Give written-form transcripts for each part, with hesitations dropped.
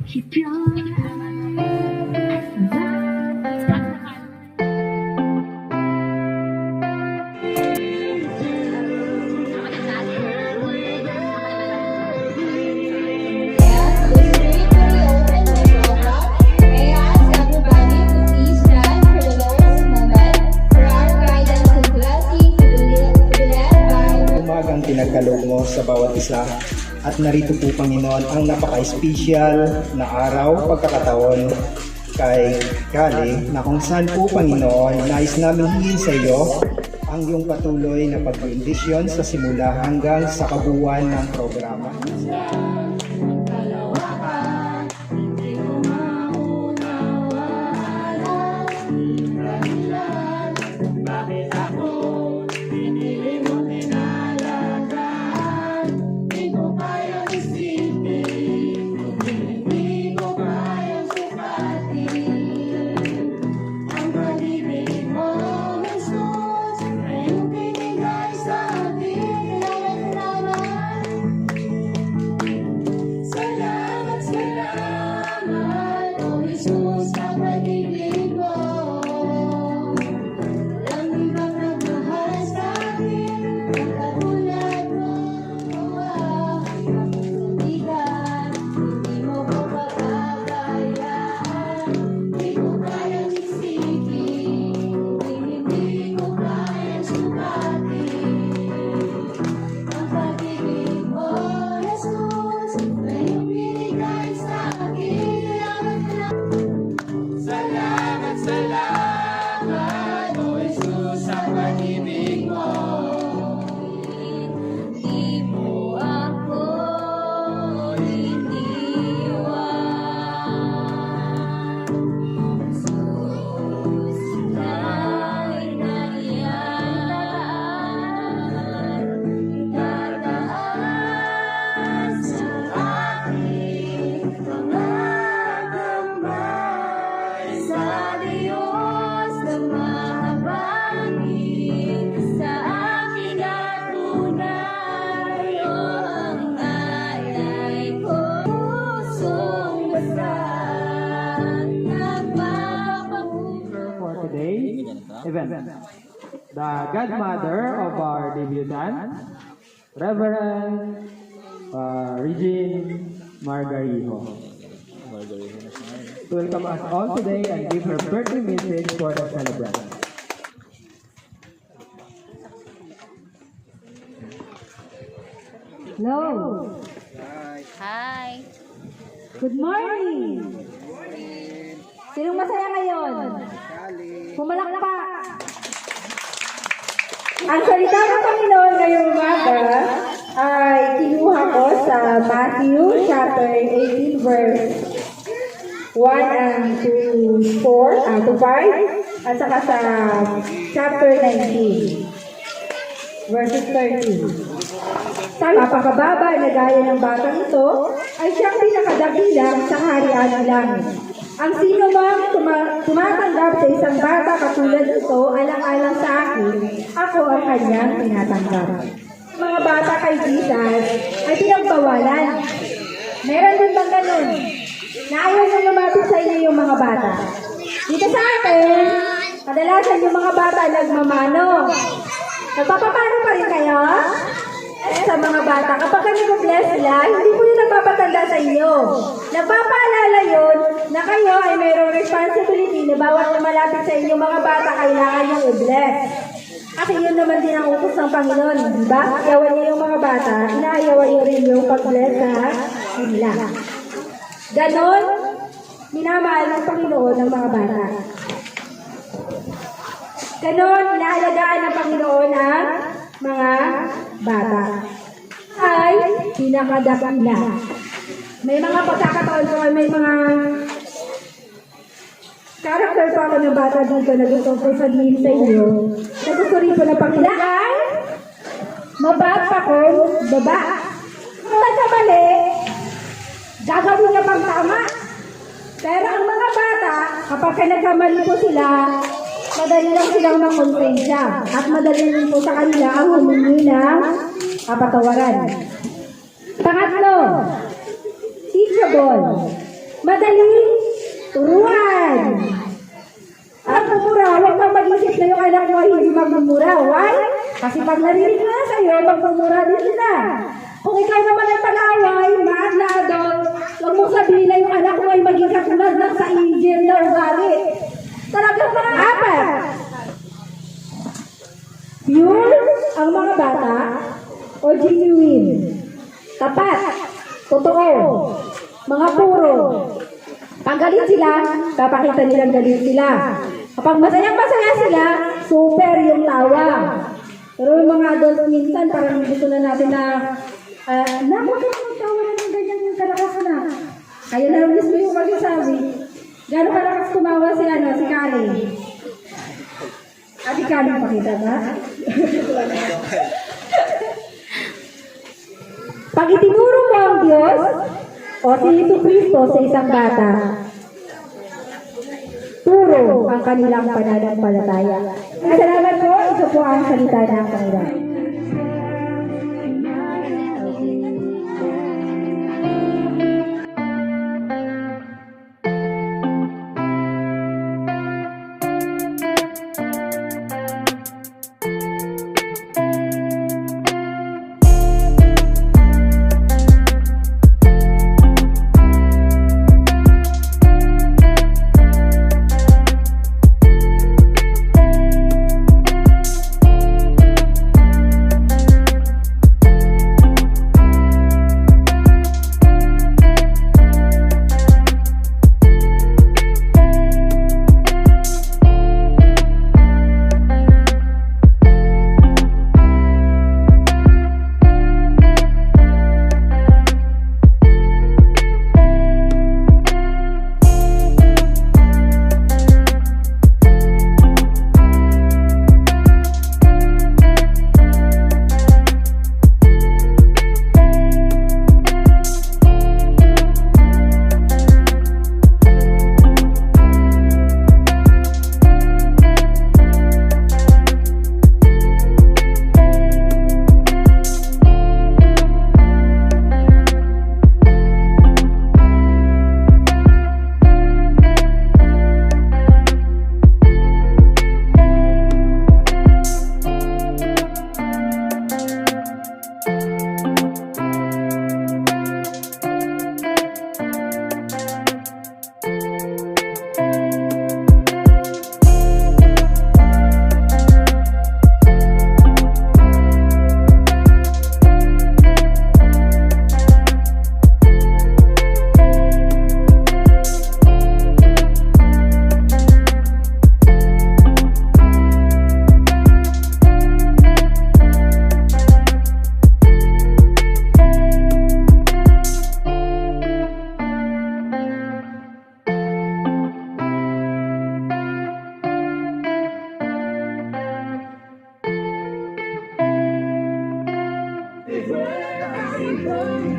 Keep your umagang pinagkaloob mo sa bawat isa. At narito po, Panginoon, ang napaka-special na araw, pagkakataon kay Kali, na kung saan po, Panginoon, nais namin hingin sa iyo ang iyong patuloy na pag-bendisyon sa simula hanggang sa kabuuan ng programa. Event. The godmother of our debutant, Reverend Regine Margarijo. To welcome us all today and give her birthday message for the celebration. Hello. Hi. Good morning. Sinong masaya ngayon? Pumalakpak. Ang salita ng Panginoon ngayong umaga ay kinuha ko sa Matthew chapter 18 verse 1 to 4, to 5, at saka sa chapter 19 verses 13. Napakababa na gaya ng batang ito ay siyang pinakadakilang sa kaharian ng langit. Ang sino mang tumatanggap sa isang bata katulad nito, alang-alang sa akin, ako ang kanyang tinatanggap. Mga bata kay Jesus ay pinagbawalan. Meron din bang ganun? Na ayaw nyo lumapit sa inyo yung mga bata. Dito sa akin, kadalasan yung mga bata nagmamano. Nagpapamano pa rin kayo? Sa mga bata, kapag ka nag-bless sila, hindi po yun nagpapatanda sa inyo. Nagpapaalala yun na kayo ay mayroong responsibility na bawat lumalapit sa inyo mga bata, kailangan niyong i-bless. Kasi yun naman din ang utos ng Panginoon, di ba? Ayawan niyo yung mga bata, inaayawan niyo rin yung pag-bless sa kanila. Ganon, minamahal ng Panginoon ng mga bata. Ganon, inaalagaan ng Panginoon ang mga bata. Ay pinakadakila. May mga pagkakataon ko, may mga character pa ako ng bata dito na gusto ko sabihin sa inyo. Na gusto rin po na Panginoon ay mabata kong baba. Kung nagkamali, gagawin niya pang tama. Pero ang mga bata, kapag nagkamali po sila, madali lang silang makonsensya at madali rin po sa kanila ang humingi ng kapatawaran. Pangatlo, teachable. Madaling turuan. Ang pumura, huwag kang mag-isip na yung anak mo ay hindi magmumura. Why? Kasi pag narinig na sa'yo, magmumura din sila. Kung ikaw naman ang pag-away, maat na adult, huwag mong sabihin na yung anak mo ay maging katulad ng sa angel na ugali. Talagang mga apat. Pure ang mga bata o genuine. Tapat. Totoo. Mga puro. Pag galit sila, papakita nilang galit sila. Kapag masayang-masaya sila, super yung tawa. Pero yung mga adult minsan, parang gusto na natin na naku, magtawa na ng ganyan yung kalakas na. Kaya na mismo yung magsasabi. Gano'n kalakas tumawa si Kari. Ati Kari, pakita ba? Pag itinuro mo ang Diyos o si Jesucristo sa isang bata, turo ang kanilang pananampalataya. Salamat po, ito po ang salita ng Panginoon.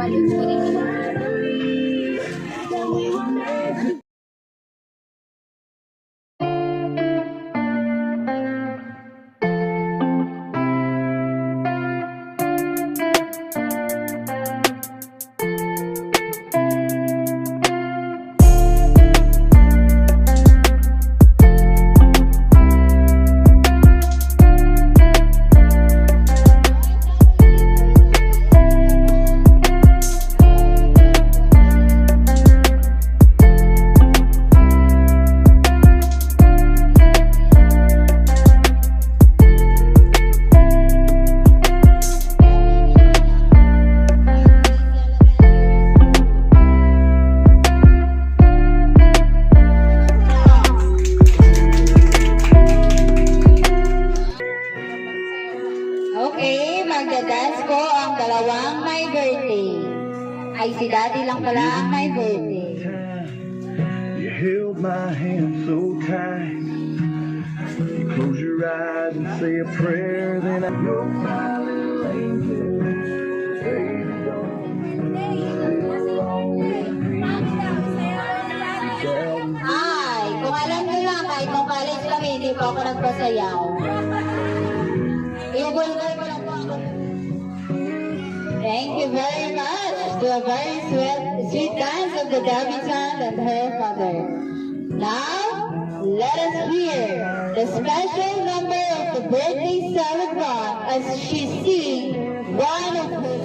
Balik ko rin. Okay, magdadance ko ang dalawang my birthday. Ay, si Daddy lang pala ang my birthday. You held my hand so tight. You close your eyes and say a prayer, then I go my little angel. Baby, Ay, kung alam nyo lang, kahit nung college kami, hindi pa ako nagpasayaw. Ibulgol ko lang po ako. Thank you very much to a very sweet dance of the debutante and her father. Now, let us hear the special number of the birthday celebrant as she sings one of her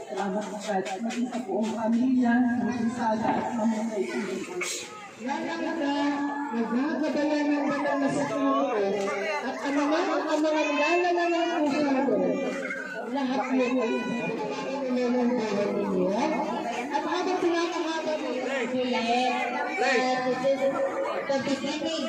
Salamat po kahit maging sa buong pamilya, maging sala at mamunay po. Nagkakadala ng banal na sa Panginoon at ang mga regalo na ng Panginoon. Lahat mo po inilalaman ninyo. At habang pinakahaba mo sila, the beginning,